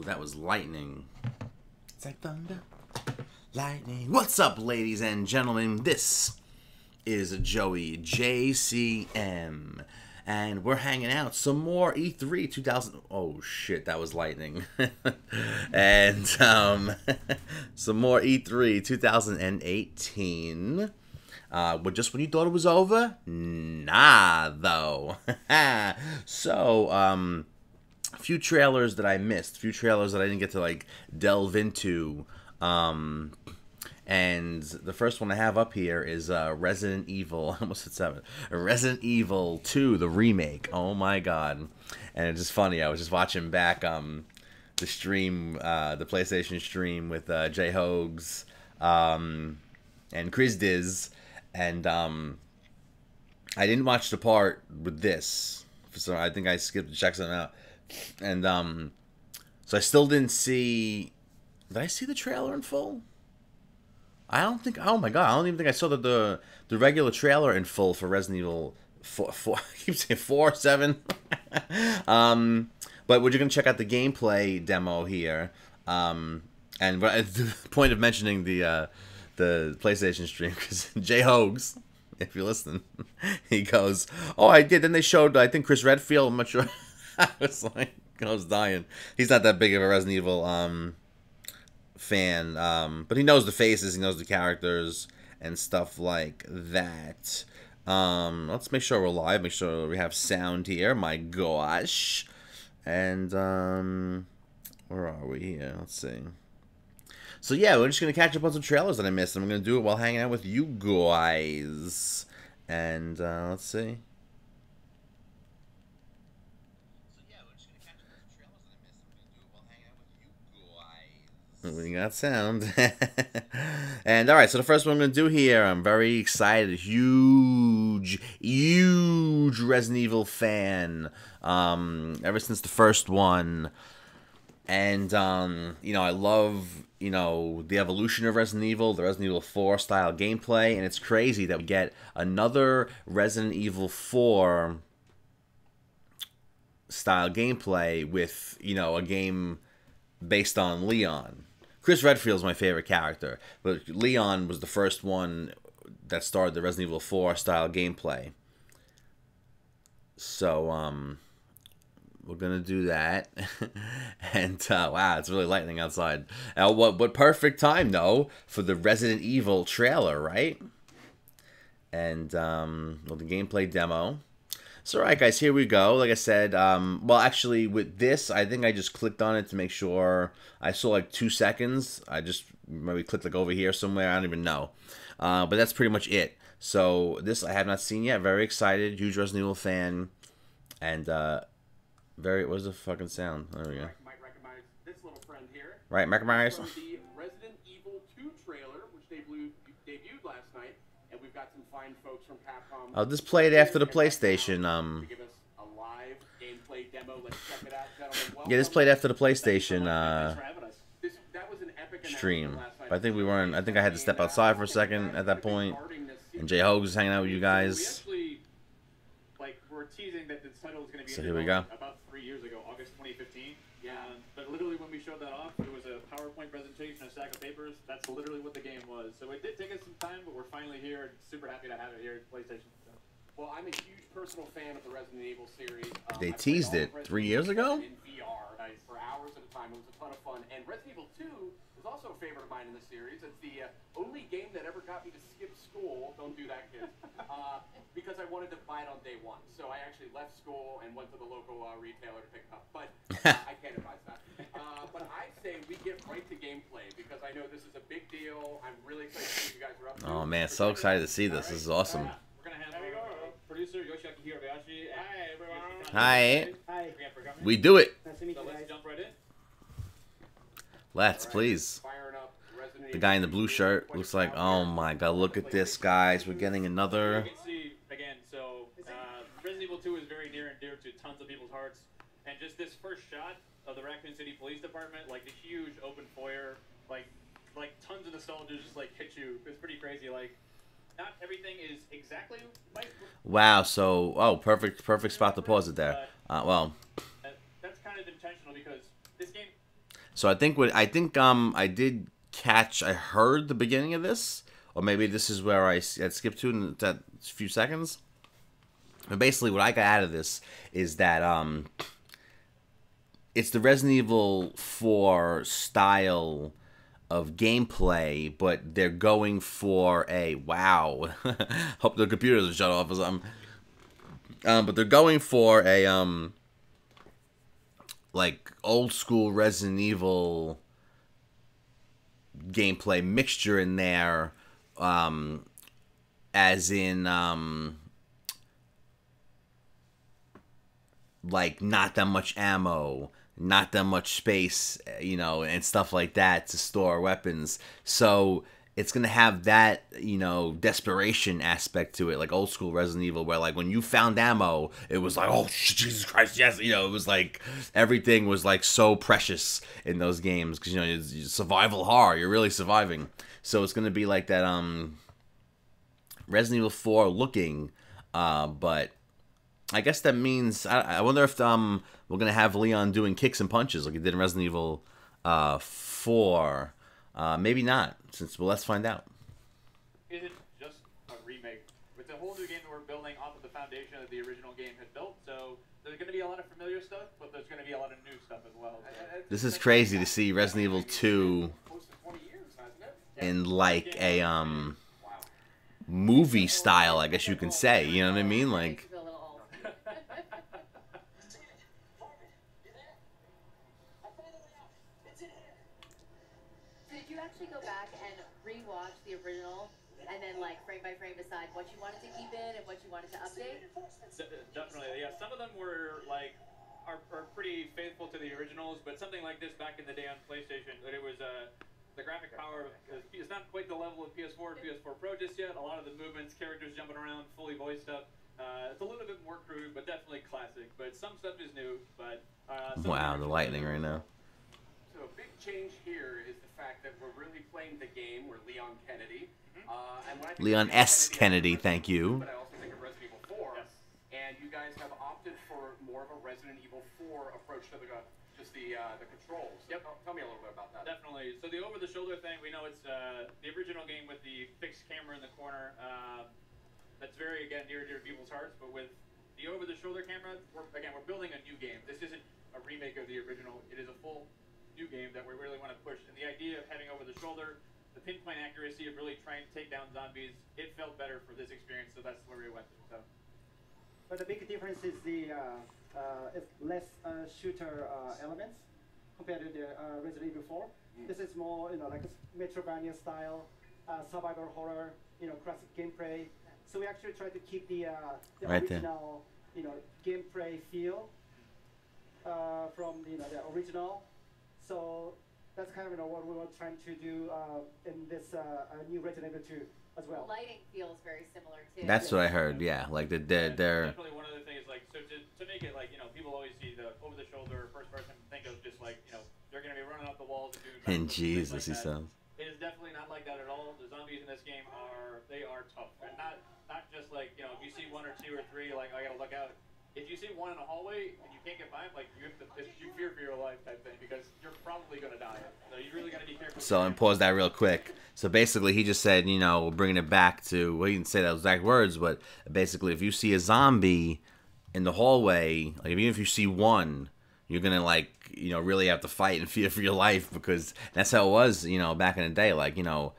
That was lightning. It's like thunder, lightning. What's up, ladies and gentlemen? This is Joey JCM, and we're hanging out some more E3 2000. Oh shit, that was lightning. And some more E3 2018. But just when you thought it was over, nah, though. So, a few trailers that I missed, a few trailers that I didn't get to like delve into. And the first one I have up here is Resident Evil. I almost said 7. Resident Evil 2, the remake. Oh my god! And it's just funny. I was just watching back the stream, the PlayStation stream with J Hogs and Chris Diz. And I didn't watch the part with this, so I think I skipped to check something out. And so I still didn't see. Did I see the trailer in full? I don't think. Oh my god! I don't even think I saw the regular trailer in full for Resident Evil 4. I keep saying 4, 7. But we're just gonna check out the gameplay demo here. And the point of mentioning the PlayStation stream, because J Hogs, if you're listening, he goes, "Oh, I did." Then they showed, I think, Chris Redfield. I'm not sure. I was like, I was dying. He's not that big of a Resident Evil fan, but he knows the faces, he knows the characters and stuff like that. Let's make sure we're live. Make sure we have sound here. My gosh. And where are we here? Let's see. So yeah, we're just going to catch up on some trailers that I missed. I'm going to do it while hanging out with you guys. And let's see. So yeah, we're just going to catch up on some trailers that I missed. I'm going to do it while hanging out with you guys. We got sound. And alright, so the first one I'm going to do here, I'm very excited. Huge Resident Evil fan. Ever since the first one. And, you know, I love, you know, the evolution of Resident Evil, the Resident Evil 4 style gameplay, and it's crazy that we get another Resident Evil 4 style gameplay with, you know, a game based on Leon. Chris Redfield's my favorite character, but Leon was the first one that started the Resident Evil 4 style gameplay. So, we're gonna do that. And wow, it's really lightning outside. What perfect time though for the Resident Evil trailer, right? And well, the gameplay demo. So alright guys, here we go. Like I said, well actually with this, I think I just clicked on it to make sure. I saw like 2 seconds. I just maybe clicked like over here somewhere. I don't even know. But that's pretty much it. So this I have not seen yet. Very excited. Huge Resident Evil fan. And where's the fucking sound? There we go. Might recognize this little friend here. Right, recognize. From the Resident Evil 2 trailer, which debuted last night, and we've got some fine folks from Capcom. Oh, this played after the PlayStation. To give us a live gameplay demo. Let's check it out, gentlemen. Yeah, this played after the PlayStation That was an epic stream. But I think we weren't. I think I had to step outside for a second at that point. And J Hogs was hanging out with you guys. We're teasing that the title was going to be so here we go. About 3 years ago, August 2015. Yeah, but literally when we showed that off, it was a PowerPoint presentation, a stack of papers. That's literally what the game was. So it did take us some time, but we're finally here. Super happy to have it here at PlayStation. Well, I'm a huge personal fan of the Resident Evil series. They teased it 3 years ago? In VR for hours at a time. It was a ton of fun. And Resident Evil 2 is also a favorite of mine in the series. It's the only game that ever got me to skip school. Don't do that, kids. Because I wanted to buy it on day one. So I actually left school and went to the local retailer to pick it up. But I can't advise that. But I say we get right to gameplay because I know this is a big deal. I'm really excited to see what you guys are up to. Oh man, so excited to see this. This is awesome. We're going to have our producer, Yoshiaki Hirabayashi. Hi, everyone. Hi. Hi. We do it. Nice to meet you. Let's jump right in. Let's, please. The guy in the blue shirt looks like, oh my god, look at this, guys. We're getting another. You can see, again, so Resident Evil 2 is very near and dear to tons of people's hearts. And just this first shot of the Raccoon City Police Department, like the huge open foyer, like tons of nostalgia just like hit you. It's pretty crazy. Like, not everything is exactly like. Wow. So, oh, perfect spot to pause it there. Well. That's kind of intentional because this game. So I think I did catch. I heard the beginning of this, or maybe this is where I had skipped to in that few seconds. But basically, what I got out of this is that it's the Resident Evil 4 style of gameplay, but they're going for a wow. Hope the computers will shut off or something. But they're going for a like old school Resident Evil gameplay mixture in there, as in like not that much ammo, not that much space, you know, and stuff like that to store weapons. So it's gonna have that, you know, desperation aspect to it, like old school Resident Evil, where like when you found ammo, it was like, oh Jesus Christ, yes, you know, it was like everything was like so precious in those games because, you know, it's survival horror, you're really surviving. So it's gonna be like that Resident Evil 4 looking, but I guess that means I wonder if we're gonna have Leon doing kicks and punches like he did in Resident Evil 4. Maybe not. Well, let's find out. Is it just a remake? It's a whole new game that we're building off of the foundation that the original game had built. So there's going to be a lot of familiar stuff, but there's going to be a lot of new stuff as well. This is crazy to see Resident Evil 2 in like a movie style, I guess you can say. You know what I mean? Like. Actually go back and rewatch the original and then like frame by frame decide what you wanted to keep in and what you wanted to update? Definitely, yeah. Some of them were like are pretty faithful to the originals, but something like this back in the day on PlayStation, it was the graphic power is not quite the level of PS4 and PS4 Pro just yet. A lot of the movements, characters jumping around, fully voiced up. It's a little bit more crude, but definitely classic. But some stuff is new. But wow, the lightning right now. So a big change here is the fact that we're really playing the game. We're Leon Kennedy. And when I think Leon S. Kennedy, thank you. But I also think of Resident Evil 4. Yes. And you guys have opted for more of a Resident Evil 4 approach to the controls. Yep. Tell me a little bit about that. Definitely. So the over-the-shoulder thing, we know it's the original game with the fixed camera in the corner. That's very, again, dear to people's hearts. But with the over-the-shoulder camera, we're building a new game. This isn't a remake of the original. It is a full new game that we really want to push, and the idea of having over the shoulder, the pinpoint accuracy of really trying to take down zombies, it felt better for this experience, so that's where we went. So, but the big difference is the it's less shooter elements compared to the Resident Evil 4. This is more, you know, like a Metroidvania style survival horror, you know, classic gameplay. So we actually try to keep the right original, you know, gameplay feel from, you know, the original. So that's kind of, you know, what we were trying to do in this new Resident Evil 2 as well. The lighting feels very similar too. That's what I heard. Yeah, like they're definitely one of the things. Like, so to make it like, you know, people always see the over the shoulder first person, think of just like, you know, they're gonna be running up the walls and doing. And Jesus, like he sounds. It is definitely not like that at all. The zombies in this game are tough, and not just like, you know, if you see one or two or three, like I gotta look out. If you see one in a hallway and you can't get by him, like you fear for your life type thing because you're probably gonna die. So you really gotta be careful. So and pause that real quick. So basically, he just said, you know, bringing it back to, well, he didn't say those exact words, but basically, if you see a zombie in the hallway, like even if you see one, you're gonna like, you know, really have to fight and fear for your life because that's how it was, you know, back in the day. Like, you know,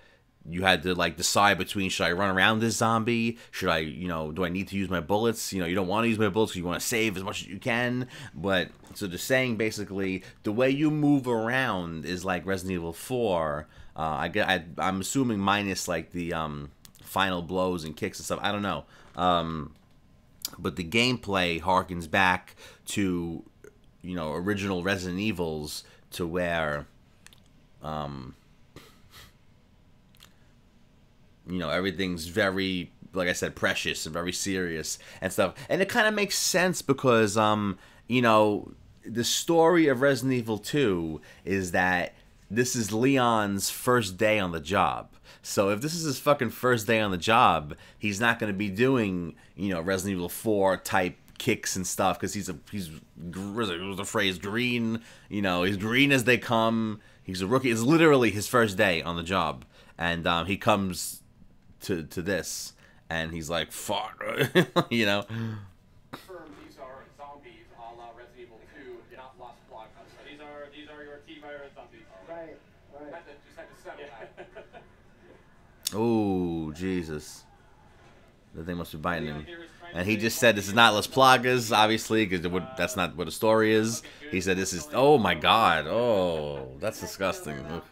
you had to like decide between, should I run around this zombie? Should I, you know, do I need to use my bullets? You know, you don't want to use my bullets because you want to save as much as you can. But so they're saying basically the way you move around is like Resident Evil 4. I'm assuming minus like the final blows and kicks and stuff. I don't know. But the gameplay harkens back to, you know, original Resident Evils to where, you know, everything's very, like I said, precious and very serious and stuff. And it kind of makes sense because, you know, the story of Resident Evil 2 is that this is Leon's first day on the job. So if this is his fucking first day on the job, he's not going to be doing, you know, Resident Evil 4 type kicks and stuff because he's the phrase green. You know, he's green as they come. He's a rookie. It's literally his first day on the job, and he comes to this, and he's like, "Fuck," you know. These are zombies, a la Resident Evil 2, not Lost Block. These are your T-virus zombies. Right. Just had to settle that. Oh, Jesus. The thing must be biting him. And he just said this is not Las Plagas, obviously, because that's not what the story is. He said this is... Oh, my God. Oh, that's disgusting. Ugh.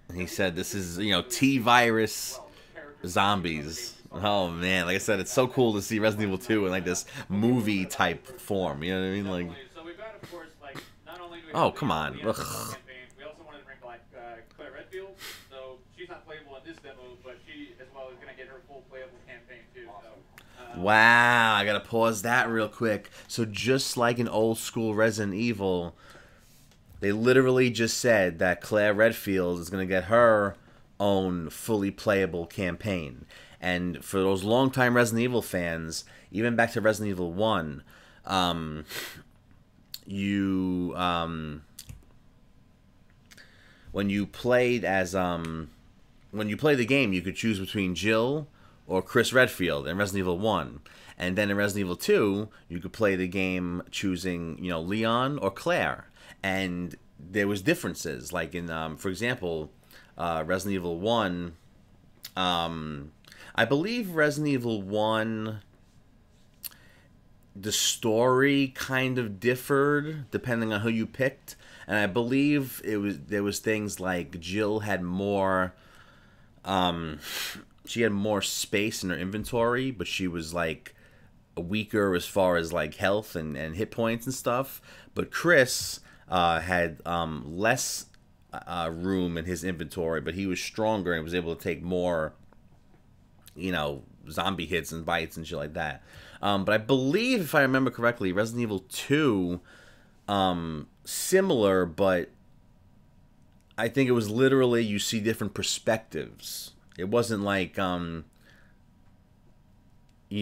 And he said this is, you know, T-virus zombies. Oh, man. Like I said, it's so cool to see Resident Evil 2 in, like, this movie-type form. You know what I mean? Like... So we've got, of course, like, not only do we Oh, come on. we also wanted to bring like Claire Redfield. So she's not playable in this demo, but she as well is going to get her full playable campaign too. So, wow, I gotta pause that real quick. So just like in old school Resident Evil, they literally just said that Claire Redfield is gonna get her own fully playable campaign. And for those longtime Resident Evil fans, even back to Resident Evil 1, when you played as when you play the game, you could choose between Jill or Chris Redfield in Resident Evil 1. And then in Resident Evil 2, you could play the game choosing, you know, Leon or Claire. And there was differences. Like in, for example, Resident Evil 1, I believe Resident Evil 1, the story kind of differed depending on who you picked. And I believe there was things like Jill had more... she had more space in her inventory, but she was like weaker as far as like health and hit points and stuff. But Chris had less room in his inventory, but he was stronger and was able to take more, you know, zombie hits and bites and shit like that. But I believe, if I remember correctly, Resident Evil 2, similar, but I think it was literally you see different perspectives. It wasn't like, you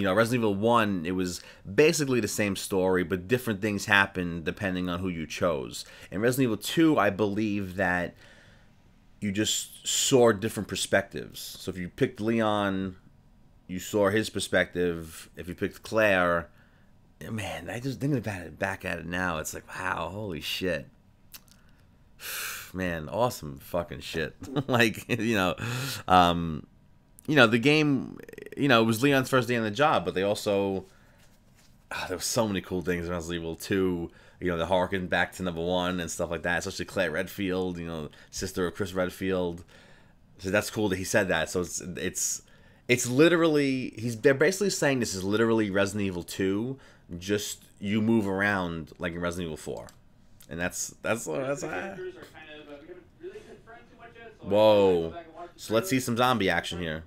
know, Resident Evil 1, it was basically the same story, but different things happened depending on who you chose. In Resident Evil 2, I believe that you just saw different perspectives. So if you picked Leon, you saw his perspective. If you picked Claire, man, I just thinking about it, back at it now, it's like, wow, holy shit. Man, awesome fucking shit. Like, you know, the game, you know, it was Leon's first day on the job, but they also, there was so many cool things in Resident Evil 2, you know, the harken back to number 1 and stuff like that, especially Claire Redfield, you know, sister of Chris Redfield. So that's cool that he said that. So it's literally, they're basically saying this is literally Resident Evil 2, just you move around like in Resident Evil 4. And that's whoa. So let's see some zombie action here.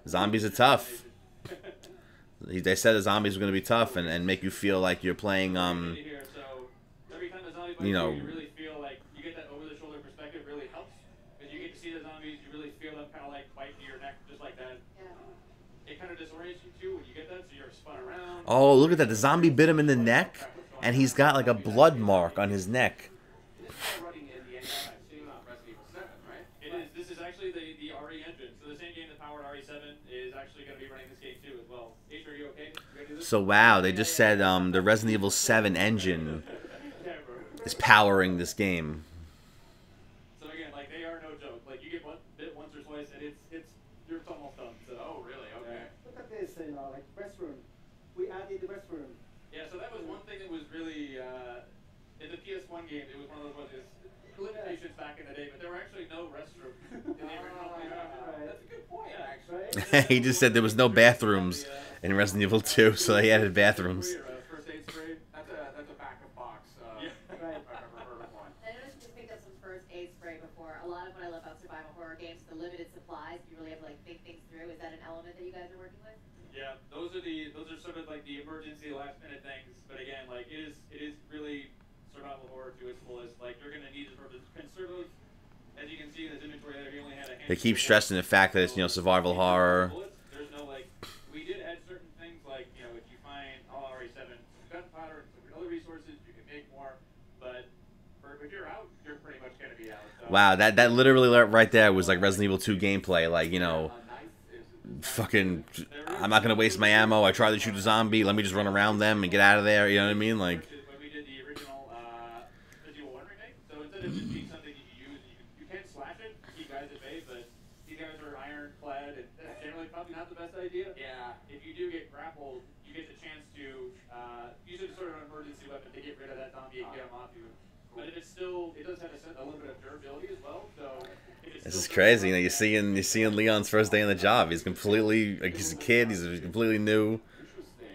Zombies are tough. They said the zombies were going to be tough and make you feel like you're playing, you know... You really feel like you get that over-the-shoulder perspective really helps. Because you get to see the zombies, you really feel them kind of like bite to your neck just like that. Yeah. It kind of disorients you too when you get that, so you're spun around. Oh, look at that. The zombie bit him in the neck, and he's got like a blood mark on his neck. This is actually the RE engine. So the same game that powered RE7 is actually going to be running this game too as well. H, are you okay? So wow, they just said the Resident Evil 7 engine is powering this game. So again, like, they are no joke. Like, you get bit once or twice, and you're almost done. So, oh, really? Okay. Look at this, you know, like restroom. We added the restroom. Yeah, so that was one thing that was really in the PS1 game. It was one of those ones. Limitations back in the day, but there were actually no restrooms in the original game. That's a good point, actually. He just said there was no bathrooms in Resident Evil 2, so they added bathrooms. First aid spray. That's a backup box. Right. If I've ever heard of one. I noticed you just picked up some first aid spray before. A lot of what I love about survival horror games is the limited supplies. You really have to like think things through. Is that an element that you guys are working with? Yeah, those are sort of like the emergency last minute things. But again, like it is really survival horror to its fullest. Like, you're gonna need to conserve those. As you can see in this inventory there, he only had a handful. They keep stressing the fact that it's, you know, survival horror. There's no like Wow, that literally right there was like Resident Evil 2 gameplay. Like, you know, fucking, I'm not gonna waste my ammo. I tried to shoot a zombie. Let me just run around them and get out of there. You know what I mean? Like, When we did the original Resident Evil 1 remake, so instead of just being something you use, you can slash it, keep guys at bay, but these guys are ironclad, and that's generally probably not the best idea. Yeah. If you do get grappled, you get the chance to use it as sort of an emergency weapon to get rid of that zombie and get him off you. But if it's still, it does have a little bit of durability as well. So this is crazy. You know, you're seeing Leon's first day on the job. He's completely, like, he's a kid. He's completely new. Interesting.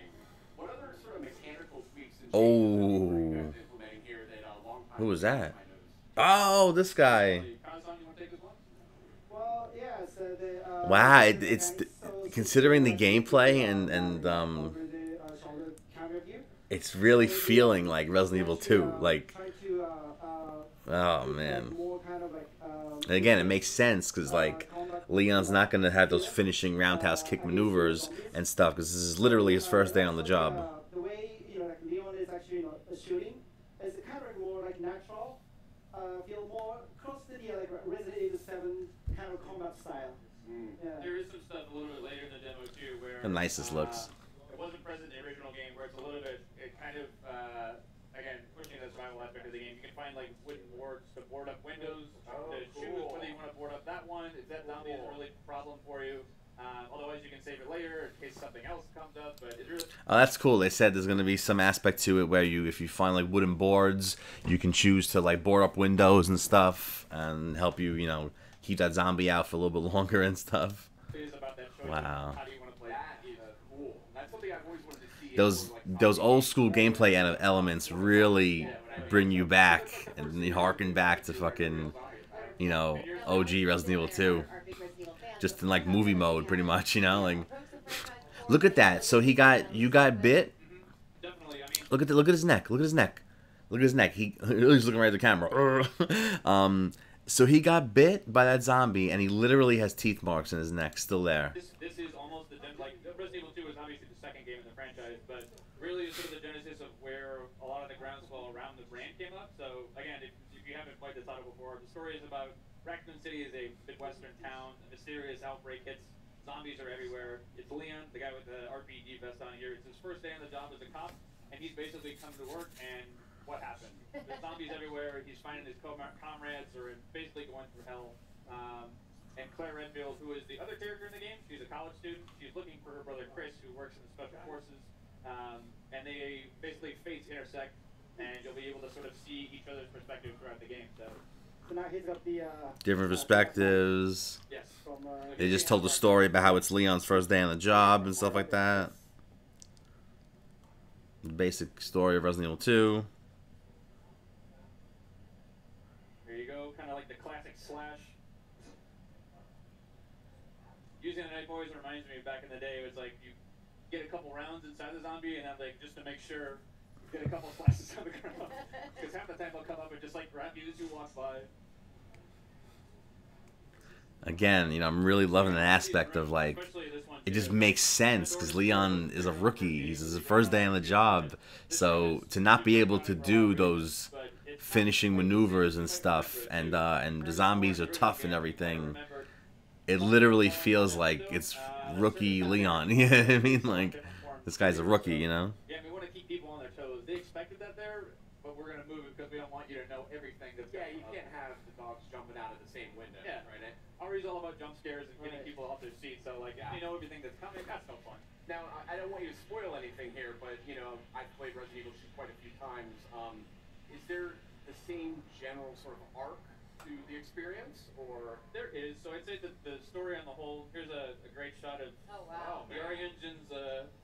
What other sort of mechanical tweaks and Oh, implementing here that a long time who was that? I Oh, this guy. Well, yeah, so the, Wow, it's considering the gameplay and over the shoulder camera view. it's really feeling like Resident Evil 2. Like, Try to, oh man. more kind of like, And again, it makes sense because like Leon's not gonna have those finishing roundhouse kick maneuvers and stuff because this is literally his first day on the job. The way, you know, like Leon is actually, you know, shooting is kind of more like natural. Feel more close to the like Resident Evil 7 kind of combat style. Yeah. There is some stuff a little bit later in the demo too where How nice this looks. It wasn't present in the original game where it's a little bit, it kind of, again, pushing the survival aspect of the game. You can find like wooden boards to board up windows, to choose whether you want to board up that one. If that zombie is a really problem for you, otherwise you can save it later in case something else comes up. But it's really Oh, that's cool. They said there's gonna be some aspect to it where if you find like wooden boards, you can choose to like board up windows and stuff and help you, you know, keep that zombie out for a little bit longer and stuff. it is about that choice. Wow. How do you want to play That it? is cool. That's something I've always wanted to see. Those old school gameplay elements really bring you back and you harken back to fucking, you know, OG Resident Evil 2. Just in like movie mode, pretty much, you know, like. Look at that. So you got bit. Definitely. I mean, Look at his neck. Look at his neck. Look at his neck. He's looking right at the camera. So he got bit by that zombie, and he literally has teeth marks in his neck, still there. this is almost like Resident Evil 2 is obviously the second game in the franchise, but really it's sort of the genesis of where a lot of the groundswell around the brand came up. So again, if you haven't played the title before, the story is about Raccoon City is a Midwestern town. A mysterious outbreak hits. Zombies are everywhere. It's Leon, the guy with the RPG vest on here. It's his first day on the job as a cop, and he's basically come to work, and what happened? There's zombies everywhere. He's finding his comrades are basically going through hell. And Claire Redfield, who is the other character in the game, she's a college student. She's looking for her brother Chris, who works in the special forces. And they basically fates intersect, and you'll be able to sort of see each other's perspective throughout the game. So now he's got the Different perspectives. yes. from, They just told the story about how it's Leon's first day on the job and stuff like that. The basic story of Resident Evil 2. There you go, kind of like the classic slash. Using a knife always reminds me of back in the day. It was like you get a couple rounds inside the zombie, and then like just to make sure, get a couple slashes on the ground. Because half the time they'll come up and just like grab you as you walk by. Again, you know, I'm really loving the aspect of like, it just makes sense because Leon is a rookie. He's his first day on the job. So to not be able to do those finishing maneuvers and stuff, and the zombies are tough and everything, it literally feels like it's rookie Leon. You know what I mean? Like, this guy's a rookie, you know? Yeah, we want to keep people on their toes. They expected that there, but we're going to move it because we don't want you to know everything that's Yeah, going you on. can't have the dogs jumping out of the same window. Yeah. Right. Ari's all about jump scares and getting people off their seats, so like, if you know everything that's coming, that's no fun. Now, I don't want you to spoil anything here, but you know, I've played Resident Evil 2 quite a few times. Is there the same general sort of arc to the experience, or There is, so I'd say that the story on the whole, here's a great shot of Oh, wow. the Engine's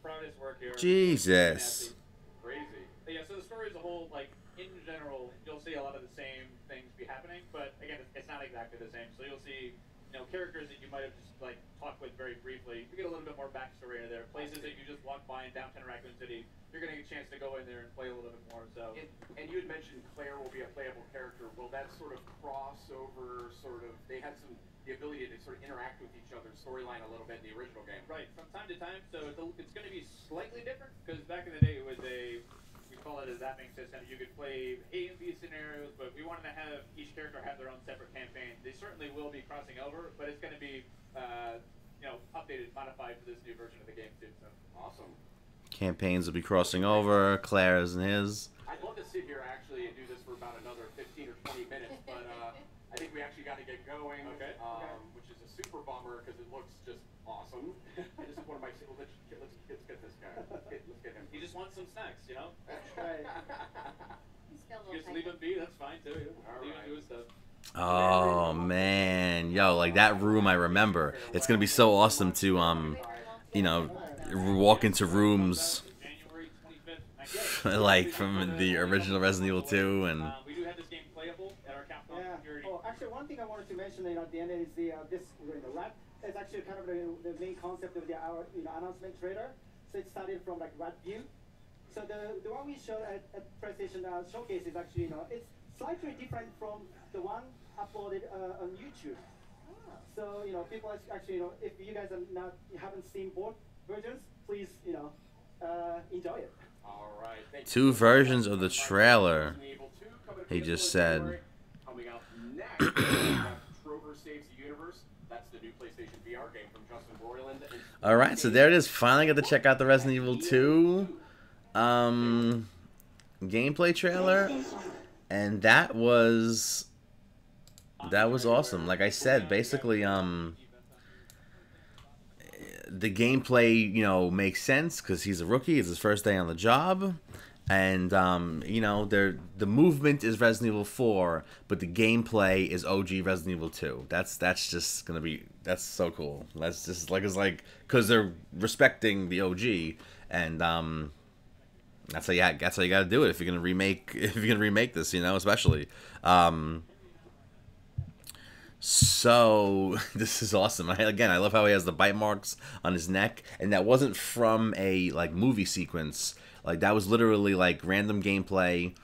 proudest work here. Jesus. crazy? Yeah, so the story as a whole, like, in general, you'll see a lot of the same things be happening, but again, it's not exactly the same. So you'll see, you know, characters that you might have just, like, talked with very briefly. You get a little bit more backstory in there. Places that you just walk by in downtown Raccoon City, you're going to get a chance to go in there and play a little bit more, so. And you had mentioned Claire will be a playable character. Will that sort of crossover, they had the ability to sort of interact with each other's storyline a little bit in the original game? Right, from time to time, so it's going to be slightly different, because back in the day it was we call call it a zapping system. You could play A and B scenarios, but we wanted to have each character have their own separate campaign. They certainly will be crossing over, but it's going to be, updated, modified for this new version of the game too. So Awesome. Campaigns will be crossing over. Claire's and his. I'd love to sit here actually and do this for about another 15 or 20 minutes, but I think we actually got to get going. Okay. Which is a super bummer because it looks just awesome. I just want my let's get this guy. Let's get him. you just want some snacks, you know? Right. He's still a little Just leave him be. That's fine too. All Leave him right. do his stuff. Oh man, yo, like that room I remember. It's gonna be so awesome to walk into rooms January 25th. like from the original Resident Evil 2 and We do have this game playable at our Capcom Yeah. security. Oh, actually, one thing I wanted to mention at the end is this rat is actually kind of the main concept of our announcement trailer. So it started from like rat view. So the one we showed at PlayStation Showcase is actually it's slightly different from the one uploaded on YouTube. So people actually if you guys haven't seen both versions, please enjoy it. All right. Thank you. two versions of the trailer. Resident Evil 2 coming to He PS4 just in said. January. Coming out next, we have Trover Saves the Universe. That's the new PlayStation VR game from Justin Roiland. All right, so there it is. Finally got to check out the Resident Evil 2 gameplay trailer, and that was awesome. Like I said, basically the gameplay makes sense because he's a rookie. It's his first day on the job, and the movement is Resident Evil 4, but the gameplay is OG Resident Evil 2. That's just gonna be so cool. That's just it's like because they're respecting the OG, and that's how you got to do it if you're gonna remake this, especially. So this is awesome. I love how he has the bite marks on his neck, and that wasn't from a movie sequence. Like that was literally like random gameplay,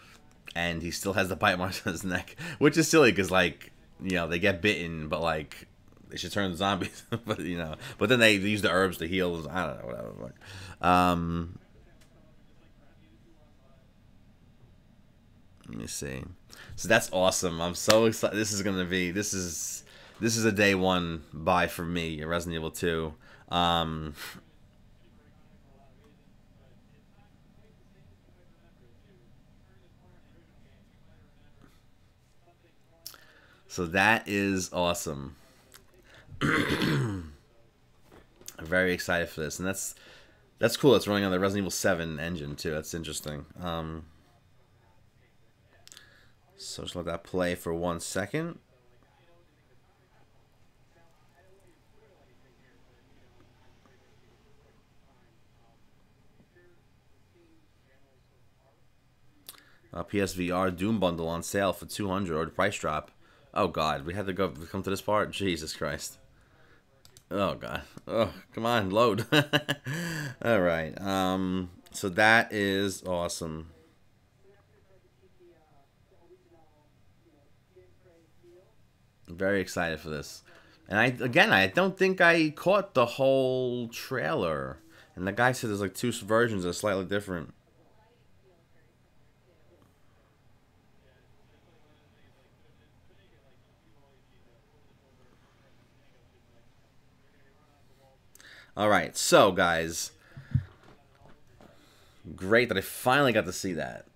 and he still has the bite marks on his neck, which is silly because they get bitten, but they should turn zombies. but then they use the herbs to heal. I don't know, whatever. Let me see. So that's awesome. I'm so excited. This is a day one buy for me, Resident Evil 2. So that is awesome. I'm very excited for this, and that's cool. It's running on the Resident Evil 7 engine too. That's interesting. So just let that play for 1 second. PSVR Doom bundle on sale for $200 or the price drop. Oh God, we had to come to this part. Jesus Christ. Oh God. Oh, come on, load. All right. So that is awesome. Very excited for this. And I don't think I caught the whole trailer. And the guy said there's like 2 versions that are slightly different. All right, so guys, great that I finally got to see that.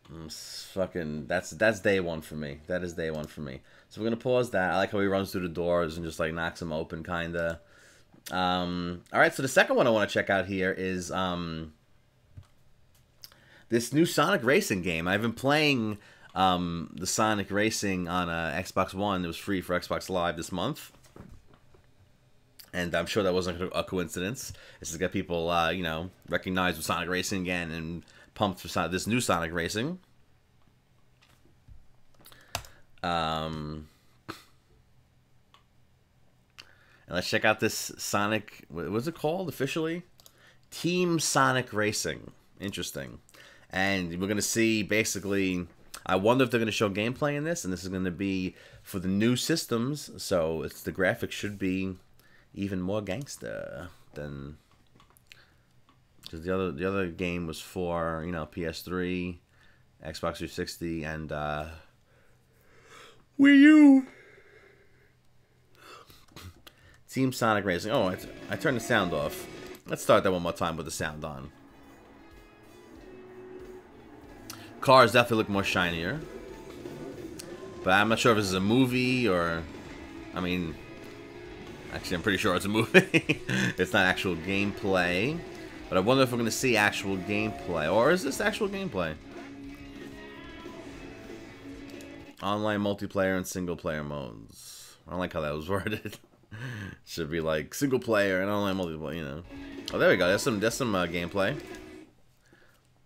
That's day one for me. That is day one for me. So we're gonna pause that. I like how he runs through the doors and just knocks them open, kinda. All right, so the second one I want to check out here is this new Sonic Racing game. I've been playing the Sonic Racing on Xbox One. It was free for Xbox Live this month. And I'm sure that wasn't a coincidence. It's to get people, recognized with Sonic Racing again and pumped for this new Sonic Racing. And let's check out this Sonic. What's it called officially? Team Sonic Racing. Interesting. And we're going to see basically. I wonder if they're going to show gameplay in this, and this is going to be for the new systems. So the graphics should be even more gangster than, because the other game was for PS3 Xbox 360 and Wii U. Team Sonic Racing. Oh, I turned the sound off. Let's start that one more time with the sound on. Cars definitely look more shinier. But I'm not sure if this is a movie or... I mean... Actually, I'm pretty sure it's a movie. It's not actual gameplay. But I wonder if we're going to see actual gameplay. Or is this actual gameplay? Online multiplayer and single player modes. I don't like how that was worded. Should be like single player and online multiplayer, you know. Oh, there we go. There's some gameplay.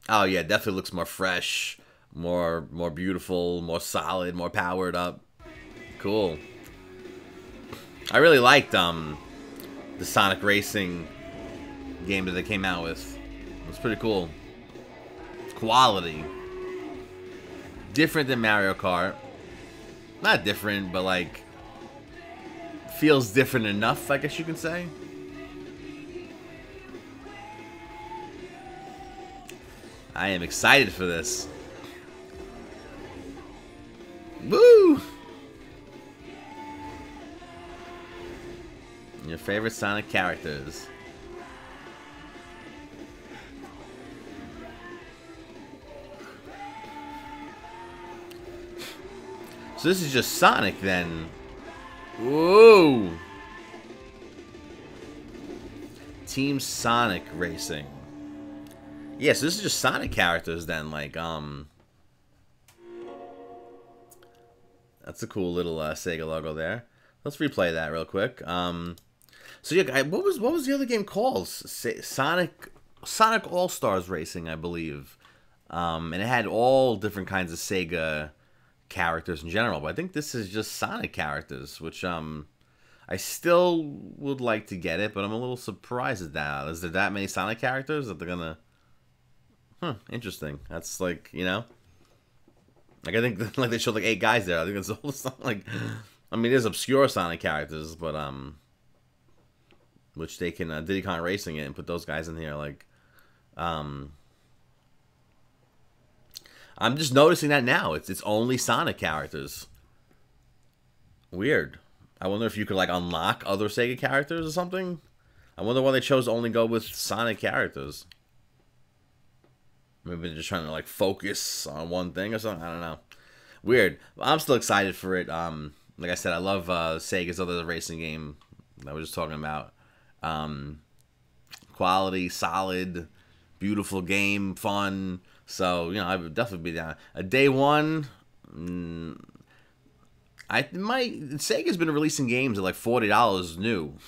Oh yeah, definitely looks more fresh, more beautiful, more solid, more powered up. Cool. I really liked the Sonic Racing game that they came out with. It was pretty cool. It's quality. Different than Mario Kart. Not different, but like feels different enough, I guess you can say. I am excited for this. Woo! Your favorite Sonic characters. So this is just Sonic then. Whoa! Team Sonic Racing. Yeah, so this is just Sonic characters then, like, that's a cool little Sega logo there. Let's replay that real quick. So yeah, what was the other game called? Sonic All-Stars Racing, I believe. And it had all different kinds of Sega characters in general, but I think this is just Sonic characters, which I still would like to get it, but I'm a little surprised at that. Is there that many Sonic characters that they're gonna... interesting. That's like, you know, like I think like they showed like 8 guys there. I think that's all the like, I mean, there's obscure Sonic characters, but which they can Diddy Kong Racing it and put those guys in here. Like, I'm just noticing that now. It's only Sonic characters. Weird. I wonder if you could like unlock other Sega characters or something. I wonder why they chose to only go with Sonic characters. Maybe they're just trying to like focus on one thing or something. I don't know. Weird. I'm still excited for it. Like I said, I love Sega's other racing game that I was just talking about. Quality, solid, beautiful game, fun. So, you know, I would definitely be down. A day one, Sega's been releasing games at like $40 new.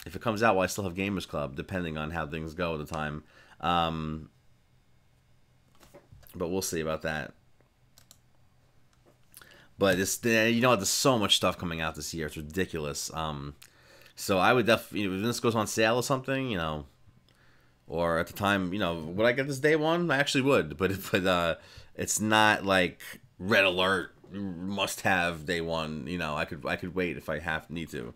If it comes out, well, I still have Gamers Club, depending on how things go at the time. But we'll see about that. But it's, you know, there's so much stuff coming out this year. It's ridiculous. So I would definitely, you know, if this goes on sale or something, you know, or at the time, you know, would I get this day one? I actually would. But it's not like red alert, must have day one. You know, I could wait if I need to.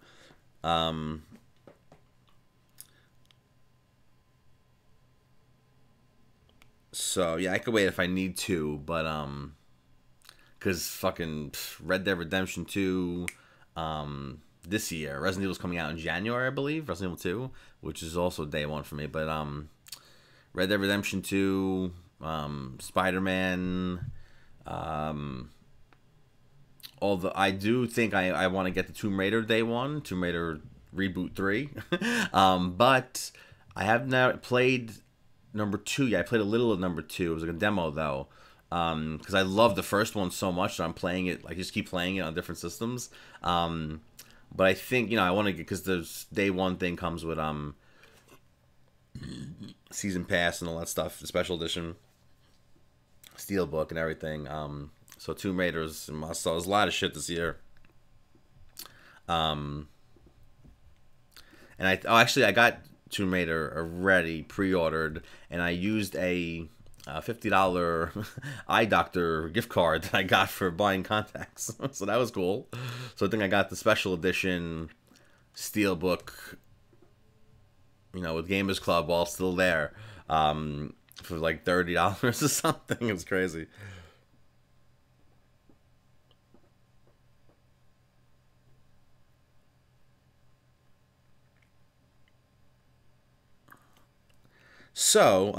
So yeah, I could wait if I need to, but because fucking Red Dead Redemption 2, this year, Resident Evil's coming out in January, I believe, Resident Evil 2, which is also day one for me. But Red Dead Redemption 2, Spider-Man, I do think I want to get the Tomb Raider day one, Tomb Raider Reboot 3, but I have not played number 2 yet. I played a little of number 2. It was like a demo though, because I love the first one so much that I'm playing it. I just keep playing it on different systems. But I think, you know, I want to get, because the day one thing comes with season pass and all that stuff, the special edition, steelbook and everything. So Tomb Raider's must. So there's a lot of shit this year. And I got Tomb Raider already pre-ordered, and I used a $50 eye doctor gift card that I got for buying contacts. So that was cool. So I think I got the special edition steelbook you know, with Gamers Club while it's still there, for like $30 or something. It's crazy. So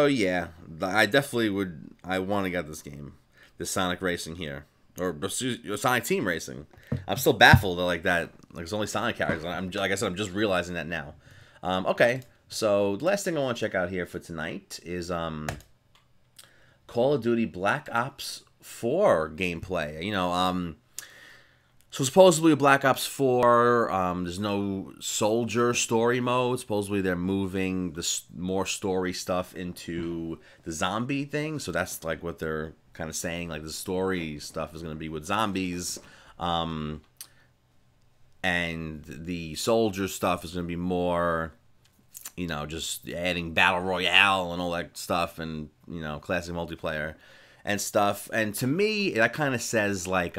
yeah, I definitely would. I want to get this game, this Sonic Racing here, or Sonic Team Racing. I'm still baffled like that. Like it's only Sonic characters. Like I said, I'm just realizing that now. Okay, so the last thing I want to check out here for tonight is Call of Duty Black Ops 4 gameplay. You know, so supposedly Black Ops 4, there's no soldier story mode. Supposedly they're moving the more story stuff into the zombie thing. So that's like what they're kind of saying. Like the story stuff is going to be with zombies. And the soldier stuff is going to be more, you know, just adding Battle Royale and all that stuff and, you know, classic multiplayer and stuff. And to me, that kind of says like,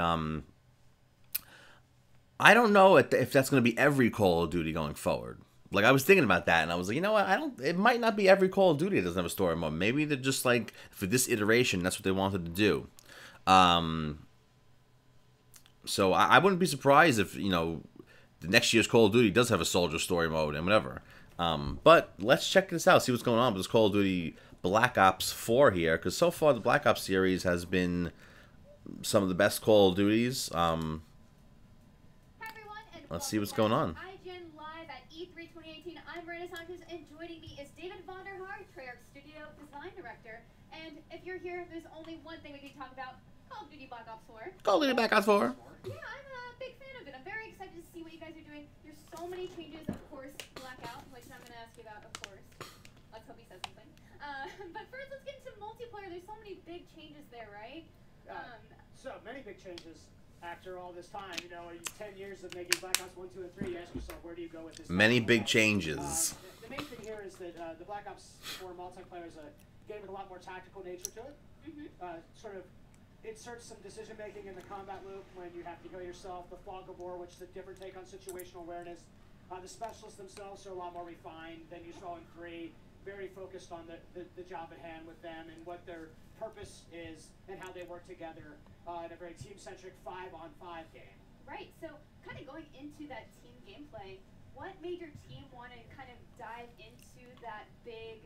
I don't know if that's going to be every Call of Duty going forward. Like, I was thinking about that, and I was like, you know what? It might not be every Call of Duty that doesn't have a story mode. Maybe they're just like, for this iteration, that's what they wanted to do. So I wouldn't be surprised if, you know, the next year's Call of Duty does have a soldier story mode and whatever. But let's check this out, see what's going on with this Call of Duty Black Ops 4 here, because so far the Black Ops series has been some of the best Call of Duties. Let's see what's going on. IGN Live at E3 2018. I'm Marina Sanchez, and joining me is David Vonderhaar, Treyarch Studio Design Director. And if you're here, there's only one thing we can talk about: Call of Duty Black Ops 4. Call of Duty Black Ops 4. Yeah, I'm a big fan of it. I'm very excited to see what you guys are doing. There's so many changes, of course, Blackout, which I'm going to ask you about, of course. Let's hope he says something. But first, let's get into multiplayer. There's so many big changes there, right? So many big changes. After all this time, you know, 10 years of making Black Ops 1, 2, and 3, you ask yourself, where do you go with this? Many big changes. The main thing here is that the Black Ops 4 multiplayer is a game with a lot more tactical nature to it. Sort of inserts some decision-making in the combat loop when you have to heal yourself. The fog of war, which is a different take on situational awareness. The specialists themselves are a lot more refined than you saw in 3. Very focused on the job at hand with them and what their purpose is and how they work together in a very team-centric 5-on-5 game. Right, so kind of going into that team gameplay, what made your team want to kind of dive into that big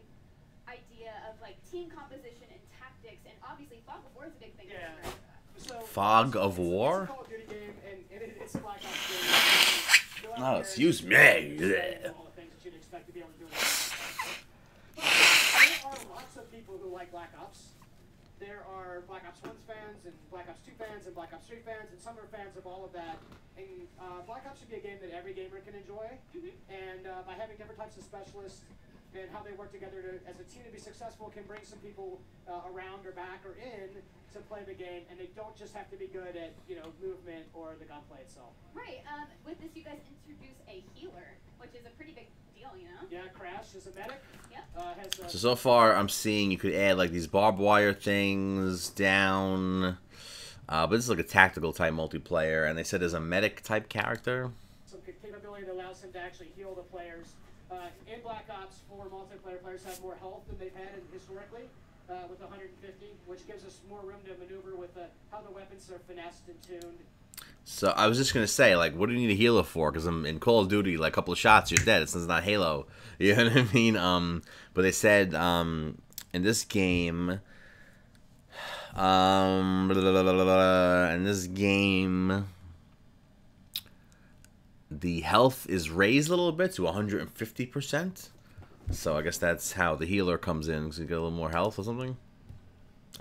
idea of like team composition and tactics? And obviously Fog of War is a big thing. Yeah. Right? So, Fog of War? It's a Call of Duty game, and it's a Black Ops game. Oh, excuse me. All the things that you'd expect to be able to do. There are lots of people who like Black Ops. There are Black Ops 1 fans, and Black Ops 2 fans, and Black Ops 3 fans, and some are fans of all of that. And Black Ops should be a game that every gamer can enjoy. And by having different types of specialists and how they work together as a team to be successful can bring some people around or back or in to play the game, and they don't just have to be good at, you know, movement or the gunplay itself. Right. With this, you guys introduce a healer, which is a pretty big deal, you know? Yeah, Crash is a medic. Yep. So far I'm seeing you could add like these barbed wire things down, but this is like a tactical type multiplayer, and they said there's a medic type character. Some capability that allows him to actually heal the players. In Black Ops 4, multiplayer players have more health than they've had historically, with 150, which gives us more room to maneuver with how the weapons are finessed and tuned. So I was just gonna say, like, what do you need a healer for? Because I'm in Call of Duty, like a couple of shots, you're dead. It's not Halo. You know what I mean? But they said in this game, the health is raised a little bit to 150%. So I guess that's how the healer comes in, because you get a little more health or something.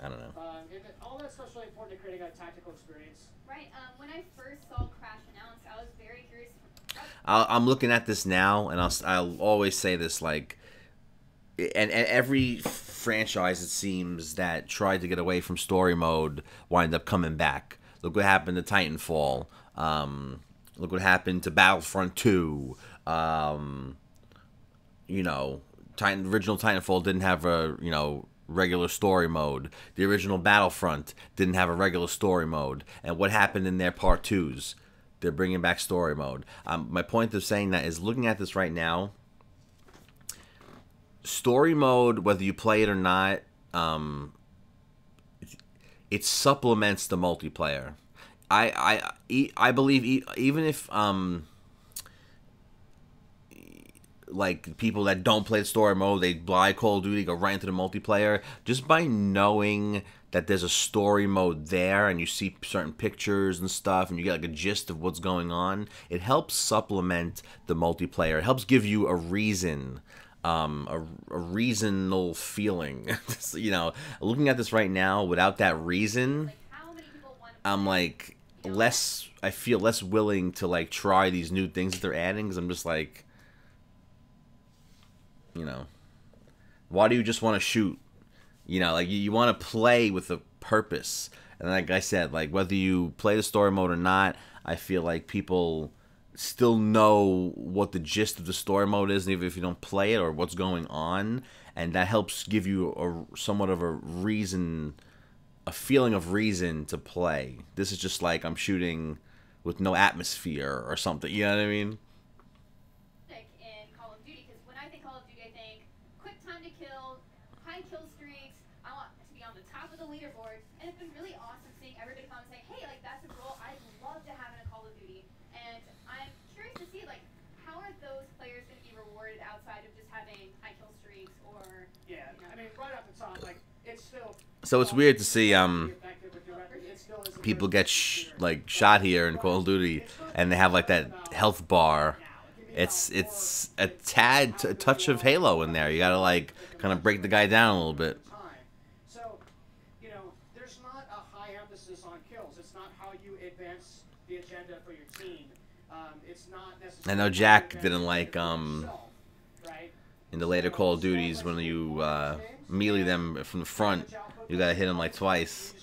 I don't know. And all that stuff's really important to creating a tactical experience. Right. When I first saw Crash announced, I was very curious. I'm looking at this now, and I'll always say this, like, and every franchise, it seems, that tried to get away from story mode wind up coming back. Look what happened to Titanfall. Look what happened to Battlefront 2. You know, original Titanfall didn't have a, you know, regular story mode. The original Battlefront didn't have a regular story mode. And what happened in their part 2s? They're bringing back story mode. My point of saying that is, looking at this right now, story mode, whether you play it or not, it supplements the multiplayer. I believe even if like people that don't play the story mode, they buy Call of Duty, go right into the multiplayer, just by knowing that there's a story mode there and you see certain pictures and stuff and you get like a gist of what's going on, it helps supplement the multiplayer. It helps give you a reason, a reasonable feeling. You know, looking at this right now without that reason, I'm like I feel less willing to like try these new things that they're adding, because I'm just like, you know, why do you just want to shoot? You know, like you want to play with a purpose. And like I said, like whether you play the story mode or not, I feel like people still know what the gist of the story mode is, even if you don't play it, or what's going on. And that helps give you a somewhat of a reason, a feeling of reason to play. This is just like I'm shooting with no atmosphere or something. You know what I mean? In Call of Duty, because when I think Call of Duty, I think quick time to kill, high kill streaks. I want to be on the top of the leaderboard, and it's been really awesome seeing everybody come and say, "Hey, like that's a role I'd love to have in a Call of Duty." And I'm curious to see like how are those players going to be rewarded outside of just having high kill streaks or? Yeah, you know. I mean, right off the top, like it's still. So it's weird to see people get shot here in Call of Duty, and they have like that health bar. It's a touch of Halo in there. You gotta like kind of break the guy down a little bit. So, you know, there's not a high emphasis on kills. It's not how you advance the agenda for your team. It's not necessarily. I know Jack didn't like in the later Call of Duties when you melee them from the front, you gotta hit them like twice.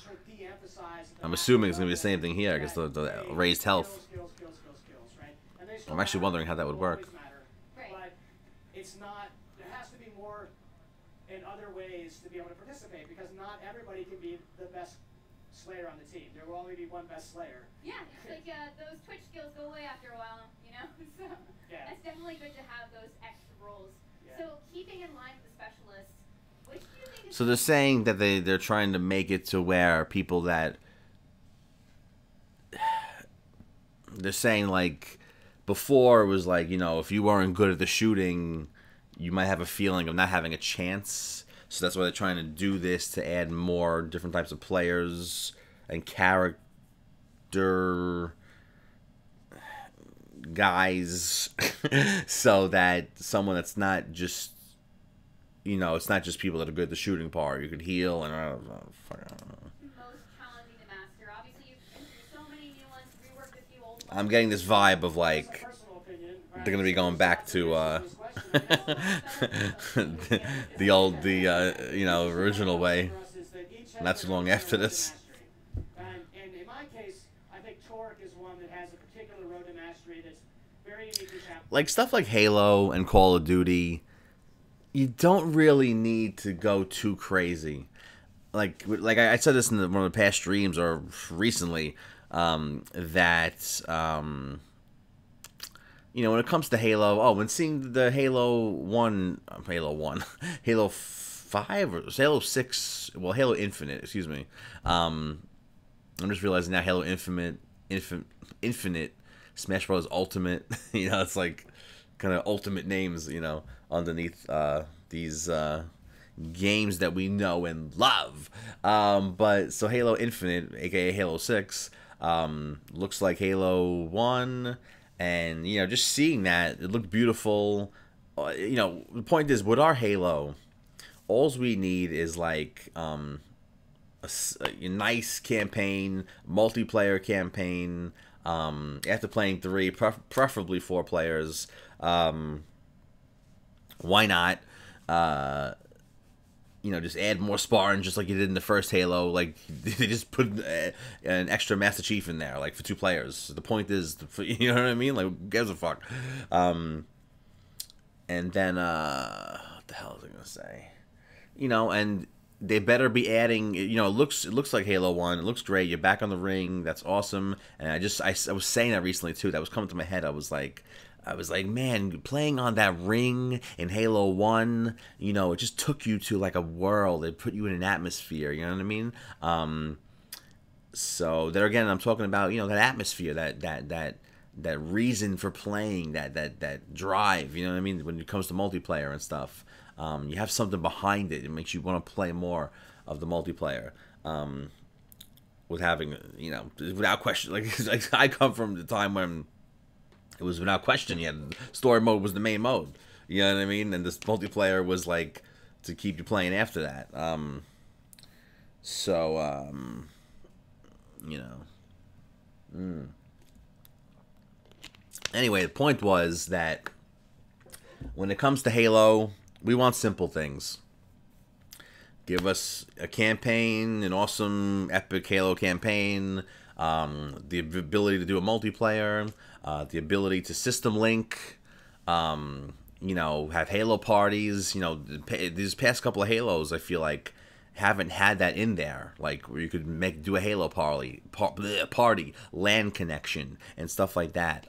I'm assuming it's gonna be the same thing here because the raised health. I'm actually wondering how that would work. But it's not. There has to be more in other ways to be able to participate, because not everybody can be the best Slayer on the team. There will only be one best Slayer. Yeah, it's like those Twitch skills go away after a while, you know. So Yeah. it's definitely good to have those extra roles. Yeah. So keeping in line with the specialists, which do you think is So they're saying that they're trying to make it to where people that they're saying like before it was like, you know, if you weren't good at the shooting, you might have a feeling of not having a chance. So that's why they're trying to do this, to add more different types of players and character guys so that someone that's not just, you know, it's not just people that are good at the shooting part. You could heal and most challenging to master? Obviously, you've been through so many new ones, reworked a few old ones. I'm getting this vibe of like they're gonna be going back to the you know, original way not too long after this. And in my case, I think Torque is one that has a particular road to mastery that's very uniquely challenging. Like stuff like Halo and Call of Duty, you don't really need to go too crazy. Like I said this in one of the past streams or recently, that you know, when it comes to Halo, when seeing the Halo 5 or Halo 6, well, Halo Infinite, excuse me. I'm just realizing now Halo Infinite, Smash Bros. Ultimate, you know, it's like kind of ultimate names, you know, underneath these games that we know and love. But so Halo Infinite, aka Halo 6, looks like Halo 1. And, you know, just seeing that, it looked beautiful. You know, the point is, with our Halo, all we need is, like, a nice campaign, multiplayer campaign. After playing 3, preferably 4 players. Why not? You know, just add more Spartans, just like you did in the first Halo. Like, they just put an extra Master Chief in there, like, for 2 players. The point is, you know what I mean? Like, who gives a fuck? And then, what the hell was I gonna say? You know, and they better be adding, you know, it looks like Halo 1. It looks great. You're back on the ring. That's awesome. And I was saying that recently, too. That was coming to my head. I was like, I was like, man, playing on that ring in Halo 1, you know, it just took you to like a world. It put you in an atmosphere, you know what I mean? So there again, I'm talking about, you know, that atmosphere, that reason for playing, that drive, you know what I mean? When it comes to multiplayer and stuff, you have something behind it. It makes you want to play more of the multiplayer. With having, you know, without question, like I come from the time when it was without question, yeah, story mode was the main mode. You know what I mean? And this multiplayer was like to keep you playing after that. You know. Anyway, the point was that when it comes to Halo, we want simple things. Give us a campaign, an awesome, epic Halo campaign, the ability to do a multiplayer, the ability to system link, you know, have Halo parties. You know, these past couple of Halos, I feel like, haven't had that in there. Like, where you could do a Halo party, LAN connection, and stuff like that.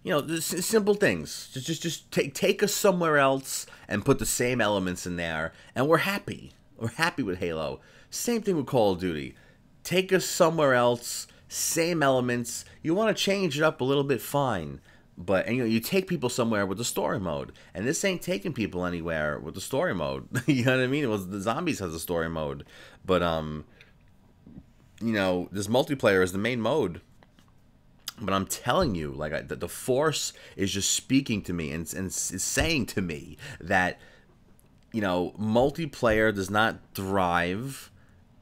You know, simple things. Just take us somewhere else and put the same elements in there, and we're happy. We're happy with Halo. Same thing with Call of Duty. Take us somewhere else, same elements. You want to change it up a little bit, fine. But, and, you know, you take people somewhere with the story mode, and this ain't taking people anywhere with the story mode. You know what I mean? It was the Zombies has a story mode, but you know, this multiplayer is the main mode. But I'm telling you, like, the Force is just speaking to me and is saying to me that, you know, multiplayer does not thrive.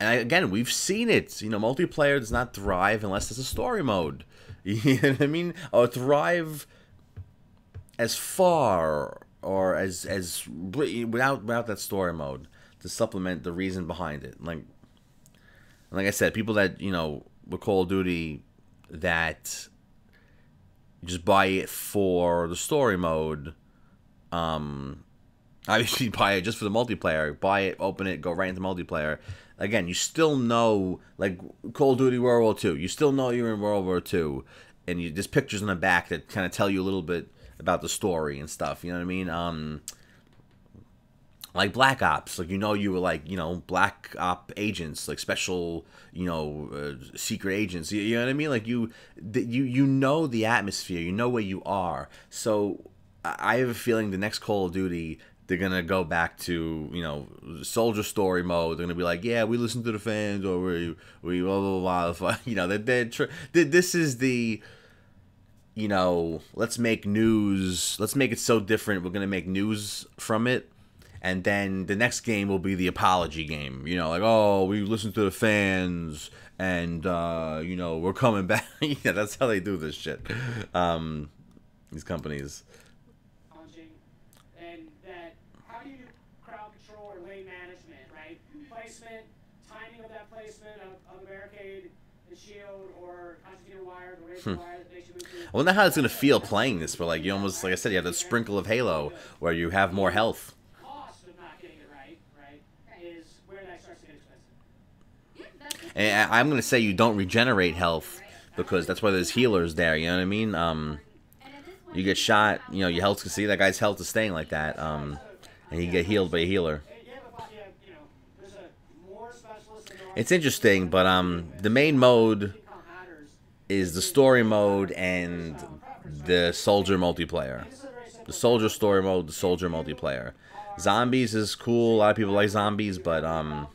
And again, we've seen it. You know, multiplayer does not thrive unless there's a story mode. You know what I mean? Or thrive as far or as without that story mode to supplement the reason behind it. Like I said, people that, you know, with Call of Duty, that just buy it for the story mode. Obviously buy it just for the multiplayer. Buy it, open it, go right into multiplayer. Again, you still know, like Call of Duty World War II, you still know you're in World War II, and there's pictures on the back that kind of tell you a little bit about the story and stuff. You know what I mean? Like Black Ops, like, you know, you were like, you know, Black Op agents, like special, you know, secret agents. You know what I mean? Like you know the atmosphere, you know where you are. So I have a feeling the next Call of Duty, they're gonna go back to, you know, soldier story mode. They're gonna be like, yeah, we listen to the fans, or we blah blah blah. You know, this is the, you know, let's make news. Let's make it so different. We're gonna make news from it. And then the next game will be the apology game. You know, like, oh, we listened to the fans, and, you know, we're coming back. Yeah, that's how they do this shit. These companies. And that, how do you do crowd control or lane management, right? Placement, timing of that placement of the barricade, the shield, or concertina wire, the razor wire that makes you move through. I wonder how it's going to feel playing this, but, like, you almost, like I said, you have that sprinkle of Halo where you have more health. And I'm going to say you don't regenerate health, because that's why there's healers there, you know what I mean? You get shot, you know, your health, see, that guy's health is staying like that, and you get healed by a healer. It's interesting, but the main mode is the story mode and the soldier multiplayer. The soldier story mode, the soldier multiplayer. Zombies is cool, a lot of people like zombies, but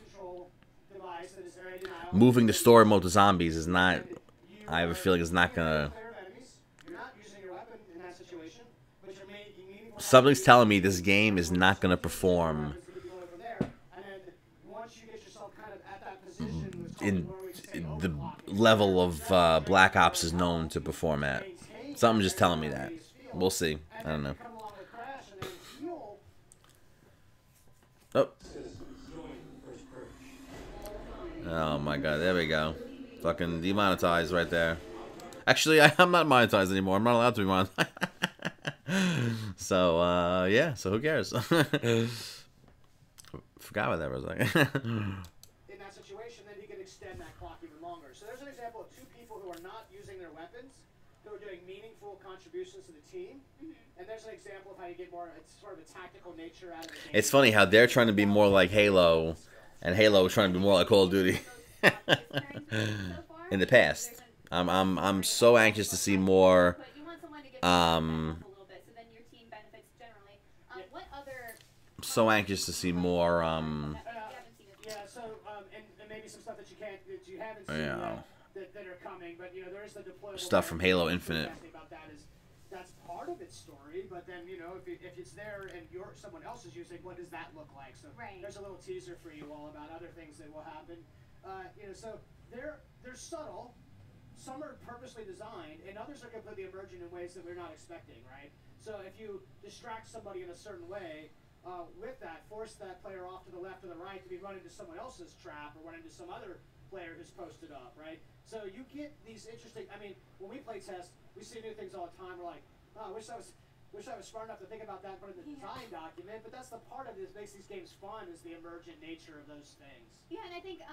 moving the story mode to zombies is not, I have a feeling it's not gonna. Something's telling me this game is not gonna perform in the level of Black Ops is known to perform at. Something's just telling me that. We'll see. I don't know. Oh. Oh my god, there we go. Fucking demonetized right there. Actually, I'm not monetized anymore. I'm not allowed to be monetized. So, yeah, so who cares? Forgot what that was like. In that situation, then you can extend that clock even longer. So there's an example of two people who are not using their weapons, who are doing meaningful contributions to the team. And there's an example of how you get more, it's sort of a tactical nature out of the game. It's funny how they're trying to be more like Halo, and Halo is trying to be more like Call of Duty. In the past, I'm so anxious to see more. So anxious to see more. Yeah. So and maybe some stuff that you haven't seen that are coming, but there is the deployable Stuff from Halo Infinite. About that is that's part of its story, but then if it's there and someone else is using, what does that look like? So there's a little teaser for you all about other things that will happen. So they're subtle. Some are purposely designed, and others are completely emergent in ways that we're not expecting, right? So if you distract somebody in a certain way, with that, force that player off to the left or the right to be run into someone else's trap or run into some other player who's posted up, right? So you get these interesting. I mean, when we play test, we see new things all the time. We're like, oh, I wish I was smart enough to think about that and put it in the design document. But that's the part of this makes these games fun is the emergent nature of those things. Yeah, and I think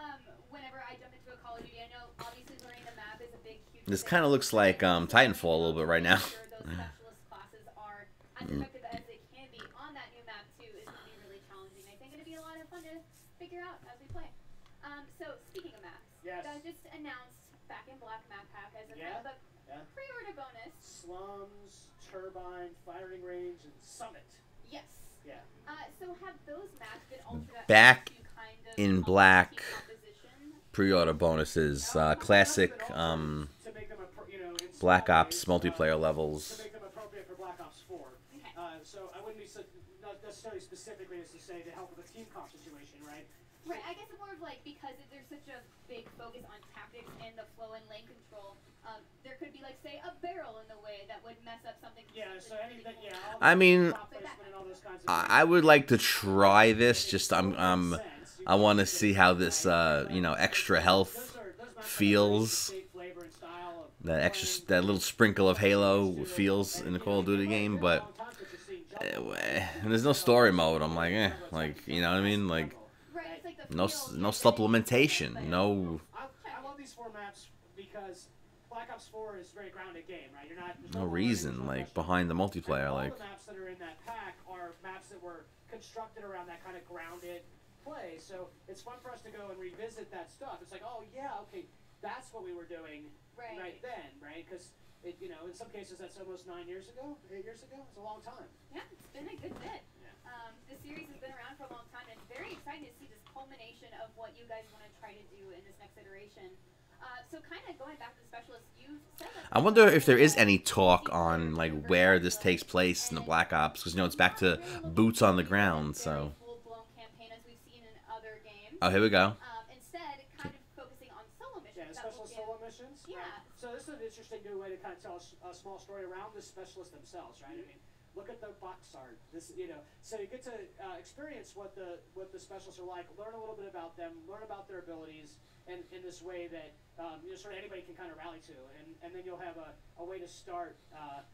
whenever I jump into a Call of Duty, I know obviously learning the map is a big, huge. This kind of looks like Titanfall a little bit right now. Those specialist classes are as effective as they can be on that new map too is going to be really challenging. I think it'll be a lot of fun to figure out as we play. So speaking of maps, just announced Back in Black map pack as a kind of a pre-order bonus. Slums, Turbine, Firing Range, and Summit. Yes. Yeah. So have those maps been altered Back to kind of in Black pre-order bonuses, classic Black Ops multiplayer levels. To make them appropriate for Black Ops 4. So I wouldn't be not necessarily specifically as to say to help with the team comp situation, right? Right, I guess it's more of like because there's such a big focus on tactics and the flow and lane control, there could be like say a barrel in the way that would mess up something. Yeah, so anything, I mean, I would like to try this. Just I want to see how this extra health feels. That little sprinkle of Halo feels in the Call of Duty game, but there's no story mode. I'm like, you know what I mean, like. No supplementation. No. I love these 4 maps because Black Ops 4 is a very grounded game, right? No reason, like behind the multiplayer, like. All the maps that are in that pack are maps that were constructed around that kind of grounded play. So it's fun for us to go and revisit that stuff. It's like, oh yeah, okay, that's what we were doing right then, right? Because in some cases that's almost 9 years ago, 8 years ago. It's a long time. Yeah, it's been a good bit. The series has been around for a long time, and it's very exciting to see this culmination of what you guys want to try to do in this next iteration. So kind of going back to the specialists, you said that I wonder if there is any talk on like where this takes place in the Black Ops, because it's back to boots on the ground. So. Full-blown campaign as we've seen in other games. Oh, here we go. Instead, kind of focusing on solo missions. Yeah, specialist solo missions. Yeah. Right. So this is an interesting new way to kind of tell a small story around the specialists themselves, right? I mean. Look at the box art. So you get to experience what the specialists are like, learn a little bit about them, learn about their abilities, and in this way that sort of anybody can kind of rally to, and then you'll have a way to start a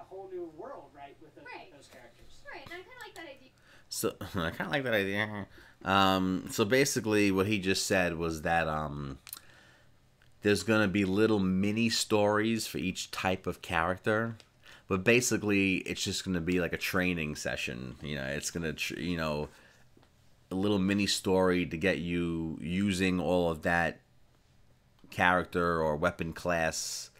whole new world, right, with those characters. Right, and I kind of like that idea. So I kind of like that idea. So basically, what he just said was that there's gonna be little mini stories for each type of character. But basically, it's just going to be like a training session. It's going to, a little mini story to get you using all of that character or weapon classes,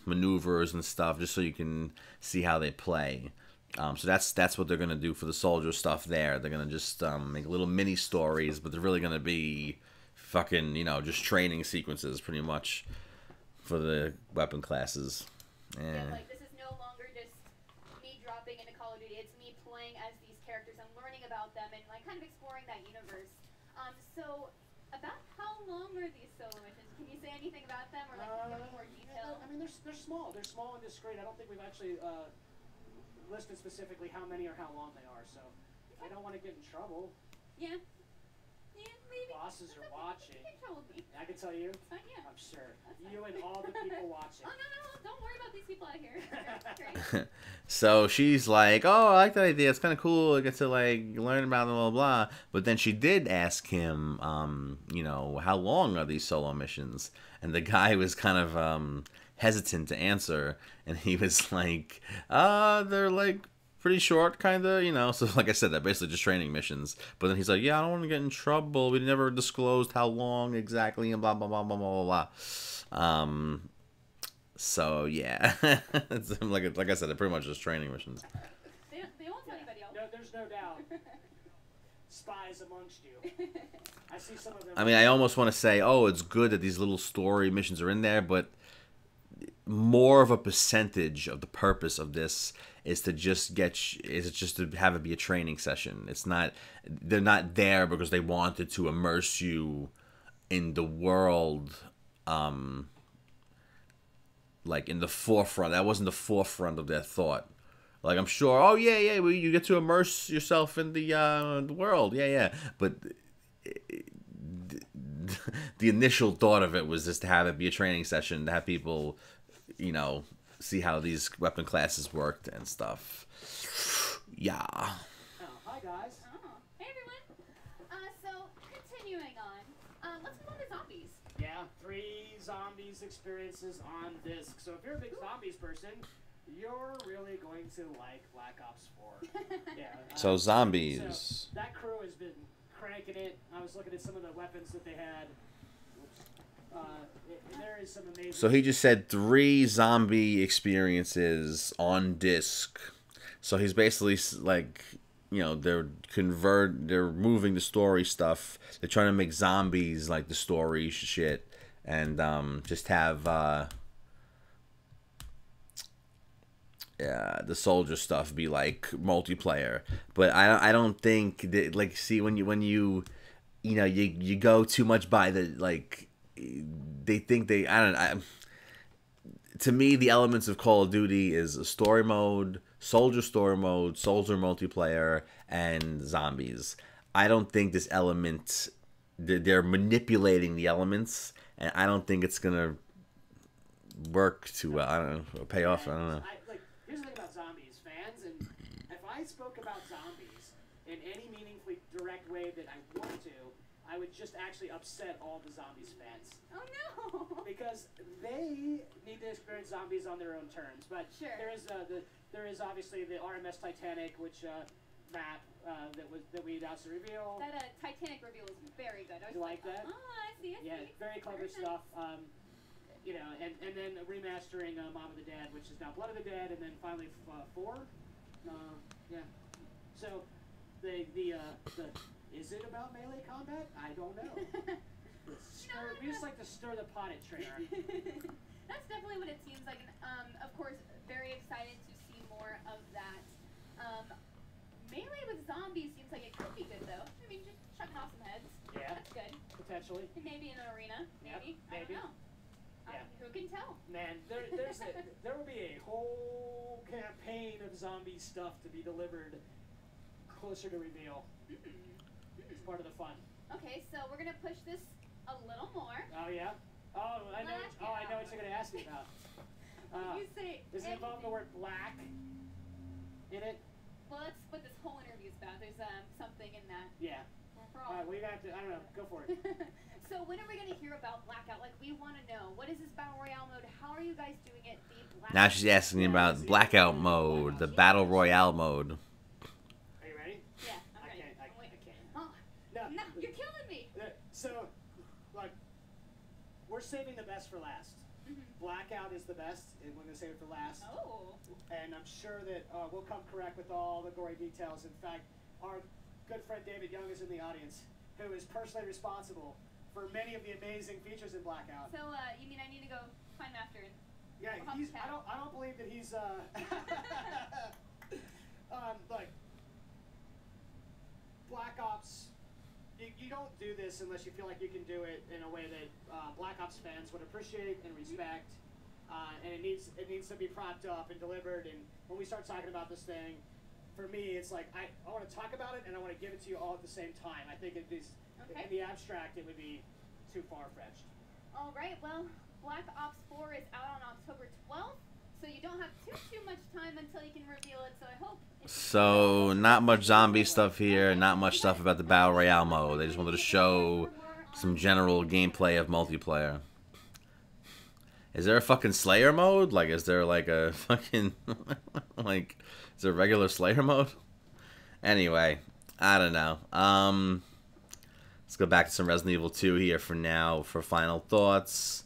maneuvers and stuff, just so you can see how they play. So that's what they're going to do for the soldier stuff there. They're going to just make little mini stories, but they're really going to be fucking, just training sequences pretty much. For the weapon classes. Yeah, like this is no longer just me dropping into Call of Duty. It's me playing as these characters. I'm learning about them and like kind of exploring that universe. So about how long are these solo missions? Can you say anything about them or like give more detail? I mean, they're small. They're small and discreet. I don't think we've actually listed specifically how many or how long they are. So I don't want to get in trouble. Yeah. Yeah, maybe. Bosses are watching. You can trouble me. I can tell you. It's fine, yeah. I'm sure. That's You fine. and all the people watching. Oh, no. Don't worry about these people out here. Great. So she's like, oh, I like that idea. It's kind of cool. I get to, like, learn about them, blah, blah, blah. But then she did ask him, you know, how long are these solo missions? And the guy was kind of hesitant to answer. And he was like, they're, like, pretty short, kind of, you know. So, like I said, they're basically just training missions. But then he's like, yeah, I don't want to get in trouble. We never disclosed how long exactly and blah, blah, blah, blah, blah, blah, blah. So, yeah. It's, like I said, they're pretty much just training missions. They won't tell anybody else. No, there's no doubt. Spies amongst you. I see some of them. I mean, I almost want to say, oh, it's good that these little story missions are in there, but more of a percentage of the purpose of this is to just to have it be a training session. It's not, they're not there because they wanted to immerse you in the world, like in the forefront. That wasn't the forefront of their thought. Like, I'm sure, oh yeah, well, you get to immerse yourself in the world, yeah. But the initial thought of it was just to have it be a training session, to have people, you know, see how these weapon classes worked and stuff. Yeah. Oh, hi guys. Oh, hey everyone. So continuing on, let's move on to zombies. Yeah, 3 zombies experiences on disc. So if you're a big zombies person, you're really going to like Black Ops 4. Yeah. So zombies. So that crew has been cranking it. I was looking at some of the weapons that they had. There is some amazing. So he just said 3 zombie experiences on disc. So he's basically like, you know, they're moving the story stuff. They're trying to make zombies like the story shit, and just have the soldier stuff be like multiplayer. But I don't think that, like, see, when you know you go too much by the, like, they think they, to me, the elements of Call of Duty is a story mode, soldier multiplayer, and zombies. I don't think this element, they're manipulating the elements, and I don't think it's gonna work too well. I don't know, pay off. I don't know. Here's the thing about zombies, fans, and if I spoke about zombies in any meaningfully direct way that I want to, I would just actually upset all the zombies fans. Oh no! Because they need to experience zombies on their own terms. But sure. there is obviously the RMS Titanic, which map that we announced the reveal. That Titanic reveal was very good. You like that? Oh, I see. Yeah, very clever stuff. You know, and then remastering Mom of the Dead, which is now Blood of the Dead, and then finally 4. Yeah. So the is it about melee combat? I don't know. We just like to stir the pot at Treyarch. That's definitely what it seems like. And, of course, very excited to see more of that. Melee with zombies seems like it could be good, though. I mean, just chucking off some heads. Yeah. That's good. Potentially. And maybe in an arena. Maybe. Yep, maybe. I don't know. Yeah. Who can tell? Man, there will be a whole campaign of zombie stuff to be delivered closer to reveal. It's part of the fun. Okay, so we're gonna push this a little more. Oh yeah. Oh, I know. I know what you're gonna ask me about. You say. Does it involve the word black in it? Well, that's what this whole interview is about. There's something in that. Yeah. All right, we have to. I don't know. Go for it. So when are we going to hear about Blackout? Like, we want to know, what is this Battle Royale mode? How are you guys doing it? The Blackout. Now she's asking about Blackout mode, the Battle Royale mode. Are you ready? Yeah, I'm ready. I can't. Oh, no, you're killing me. So, like, we're saving the best for last. Blackout is the best, and we're going to save it for last. Oh. And I'm sure that we'll come correct with all the gory details. In fact, our good friend David Young is in the audience, who is personally responsible for many of the amazing features in Blackout. So, you mean I need to go find him after? Yeah, I don't believe that he's like Black Ops. You don't do this unless you feel like you can do it in a way that Black Ops fans would appreciate and respect. And it needs to be propped up and delivered. And when we start talking about this thing, for me, it's like I want to talk about it and I want to give it to you all at the same time. I think in the abstract, it would be too far-fetched. All right, well, Black Ops 4 is out on October 12th, so you don't have too much time until you can reveal it, so I hope... So, not much zombie stuff here, not much stuff about the Battle Royale mode. They just wanted to show some general gameplay of multiplayer. Is there a fucking Slayer mode? Like, is there like a fucking... like, is there a regular Slayer mode? Anyway, I don't know. Let's go back to some Resident Evil 2 here for now for final thoughts.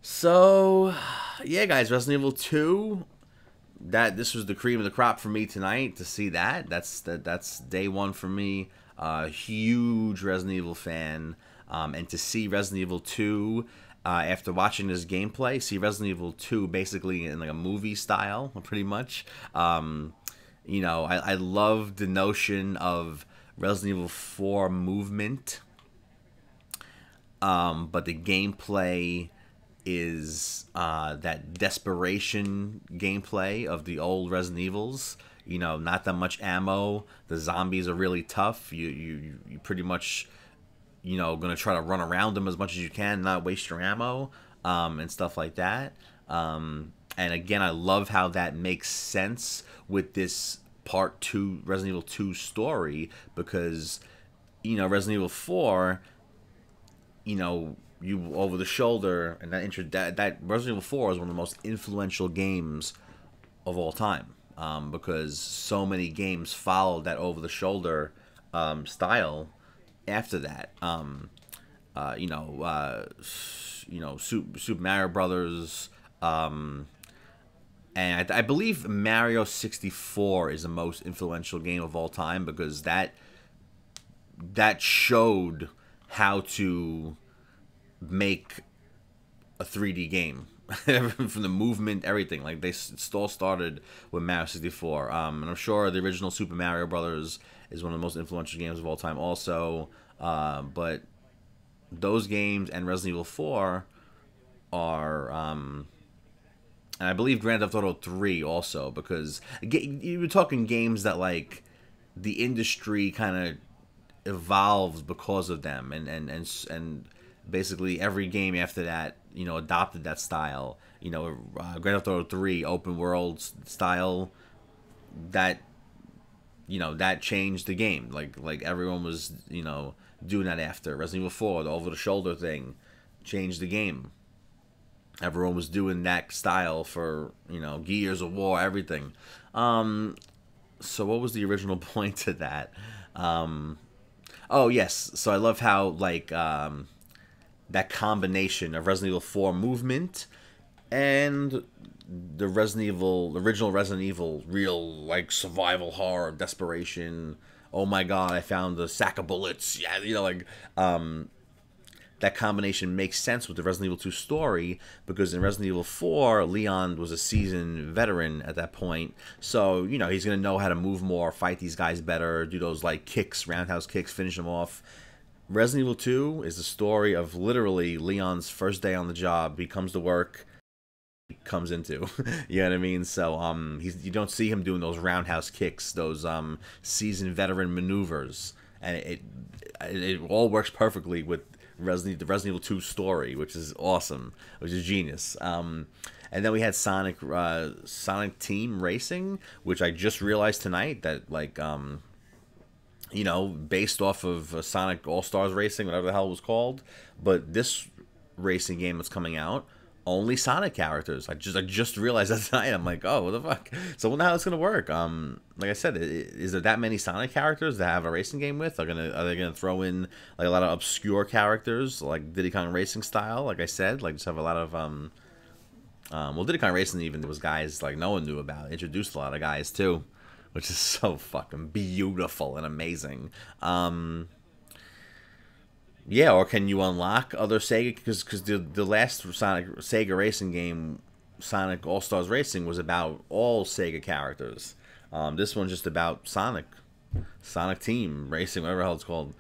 So, yeah, guys, Resident Evil 2. This was the cream of the crop for me tonight to see that. That's day one for me. Huge Resident Evil fan, and to see Resident Evil 2 after watching this gameplay, see Resident Evil 2 basically in like a movie style, pretty much. You know, I love the notion of Resident Evil 4 movement, but the gameplay is that desperation gameplay of the old Resident Evils. You know, not that much ammo. The zombies are really tough. You pretty much, you know, gonna try to run around them as much as you can, not waste your ammo, and stuff like that. And again, I love how that makes sense with this Part 2 Resident Evil 2 story, because, you know, Resident Evil 4, you know, you over the shoulder, and that Resident Evil 4 is one of the most influential games of all time, because so many games followed that over the shoulder style after that. Super Mario Brothers. And I believe Mario 64 is the most influential game of all time, because that showed how to make a 3D game. From the movement, everything. Like, they all started with Mario 64. And I'm sure the original Super Mario Brothers is one of the most influential games of all time also. But those games and Resident Evil 4 are... and I believe Grand Theft Auto 3 also, because you were talking games that, like, the industry kind of evolved because of them, and basically every game after that, you know, adopted that style. You know, Grand Theft Auto 3 open world style, that, you know, that changed the game. Like everyone was, you know, doing that after. Resident Evil 4, the over the shoulder thing, changed the game. Everyone was doing that style for, you know, Gears of War, everything. So what was the original point to that? Oh, yes. So I love how, like, that combination of Resident Evil 4 movement and the original Resident Evil, real, like, survival horror, desperation. Oh my god, I found a sack of bullets. Yeah, you know, like, that combination makes sense with the Resident Evil 2 story, because in Resident Evil 4, Leon was a seasoned veteran at that point. So, you know, he's going to know how to move more, fight these guys better, do those, like, kicks, roundhouse kicks, finish them off. Resident Evil 2 is the story of literally Leon's first day on the job. He comes to work, he comes into, you know what I mean? So, you don't see him doing those roundhouse kicks, those seasoned veteran maneuvers. And it all works perfectly with the Resident Evil 2 story, which is awesome, which is genius. And then we had Sonic Team Racing, which I just realized tonight that, like, you know, based off of Sonic All-Stars Racing, whatever the hell it was called. But this racing game that's coming out, only Sonic characters. I just realized that tonight. I'm like, oh, what the fuck? So I wonder how it's gonna work. Like I said, is there that many Sonic characters to have a racing game with? Are they gonna throw in, like, a lot of obscure characters, like Diddy Kong Racing style? Like I said, like, just have a lot of well, Diddy Kong Racing, even there was guys like no one knew about. Introduced a lot of guys too, which is so fucking beautiful and amazing. Yeah, or can you unlock other Sega? Because the last Sega racing game, Sonic All-Stars Racing, was about all Sega characters. This one's just about Sonic Team Racing, whatever the hell it's called.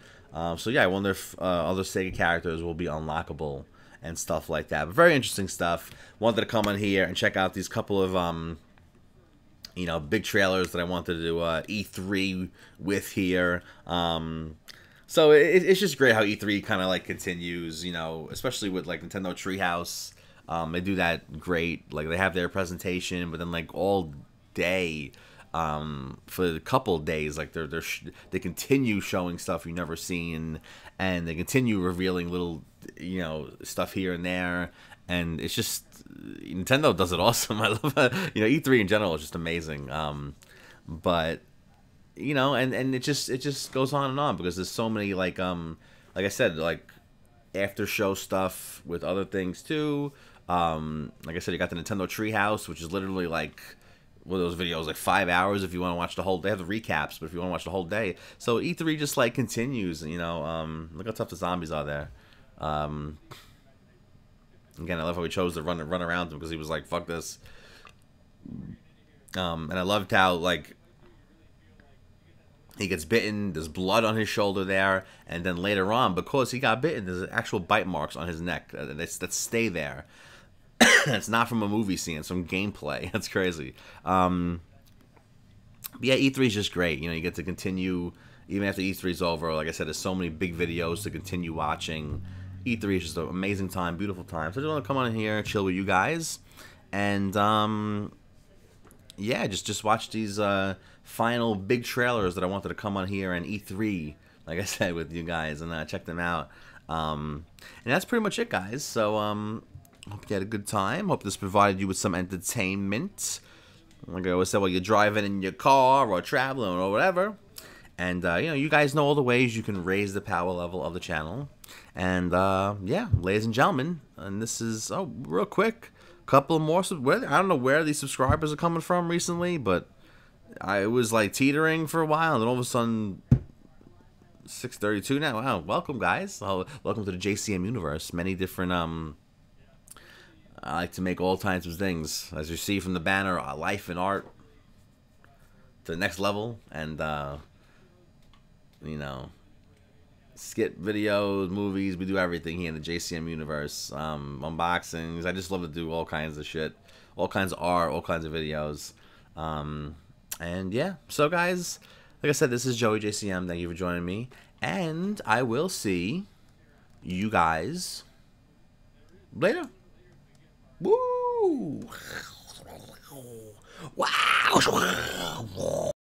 So yeah, I wonder if other Sega characters will be unlockable and stuff like that. But very interesting stuff. Wanted to come on here and check out these couple of you know, big trailers that I wanted to do E3 with here. So it's just great how E3 kind of like continues, you know, especially with like Nintendo Treehouse. They do that great. Like they have their presentation, but then like all day, for a couple of days, like they continue showing stuff you've never seen, and they continue revealing little, you know, stuff here and there, and it's just Nintendo does it awesome. I love you know, E3 in general is just amazing. But you know, and it just goes on and on because there's so many like I said, like after show stuff with other things too. Like I said, you got the Nintendo Treehouse, which is literally like one of those videos, like 5 hours if you want to watch the whole. They have the recaps, but if you want to watch the whole day, so E3 just like continues. You know, look how tough the zombies are there. Again, I love how he chose to run around him because he was like, "Fuck this." And I loved how like he gets bitten. There's blood on his shoulder there, and then later on, because he got bitten, there's actual bite marks on his neck that stay there. It's not from a movie scene; it's from gameplay. That's crazy. But yeah, E3 is just great. You know, you get to continue even after E3 is over. Like I said, there's so many big videos to continue watching. E3 is just an amazing time, beautiful time. So I just want to come on here and chill with you guys, and yeah, just watch these final big trailers that I wanted to come on here and E3, like I said, with you guys, and check them out. And that's pretty much it, guys. So hope you had a good time. Hope this provided you with some entertainment. Like I always said, while you're driving in your car or traveling or whatever. And, you know, you guys know all the ways you can raise the power level of the channel. And, yeah, ladies and gentlemen, and this is, oh, real quick, couple more, I don't know where these subscribers are coming from recently, but I was, like, teetering for a while, and then all of a sudden, 632 now. Wow, welcome, guys. Welcome to the JCM universe. Many different, I like to make all kinds of things. As you see from the banner, life and art to the next level, and, you know, skit videos, movies. We do everything here in the JCM universe. Unboxings. I just love to do all kinds of shit, all kinds of art, all kinds of videos. And yeah, so guys, like I said, this is Joey JCM. Thank you for joining me, and I will see you guys later. Woo! Wow!